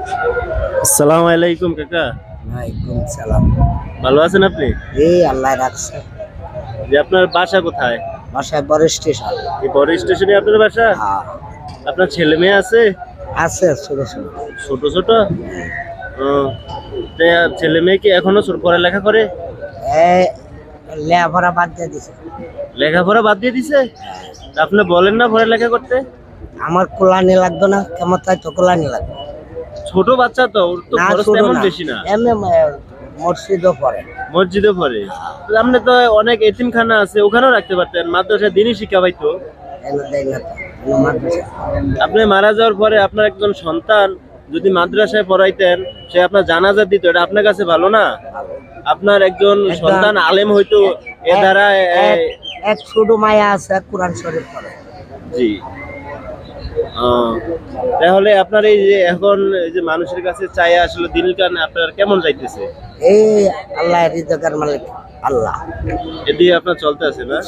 আসসালামু আলাইকুম কাকা। ওয়ালাইকুম সালাম। ভালো আছেন আপনি? এই আল্লাহ রাখছে। যে আপনার বাসা কোথায়? বাসায় বড় স্টেশন। এই বড় স্টেশনে আপনার বাসা? হ্যাঁ, আপনার ছেলে মেয়ে আছে? আছে ছোট ছোট। ছোট ছোট? ও, তা ছেলে মেয়ে কি এখনো পড়ালেখা করে? এই লেখাপড়া বাদ দিয়ে দিছে। লেখাপড়া বাদ দিয়ে দিছে? তা আপনি বলেন না পড়ালেখা করতে? আমার কোলানি লাগতো না, কেমন তাই তো কোলানি লাগতো ছোট বাচ্চা তো, ওর তো না, খরচ ছোট তেমন না। বেশি না। এমনি মসজিদও পড়ে। মসজিদে পড়ে? তাহলে আপনি তো অনেক এতিমখানা আছে, ওখানেও রাখতে পারতেন, মাদ্রাসায় দিনই শিক্ষা পাইতো। এনে দেয় না তো, এনে মাদ্রাসা। আপনি মারা যাওয়ার পরে আপনার একজন সন্তান যদি মাদ্রাসায় পড়াইতেন, সে আপনার জানাজা দিত, এটা আপনার কাছে ভালো না? আপনার একজন একদম। সন্তান আলেম হইতো, এ দ্বারা এক ছোট মায়া আছে, কোরআন শরীফ পড়ে। জি। তাহলে আপনার এই যে এখন এই যে মানুষের কাছে চাই আসলে দিল কান আপনার কেমন যাইতেছে? এই আল্লাহ রিজকের মালিক আল্লাহ। এদিকে আপনার চলতে আছে না?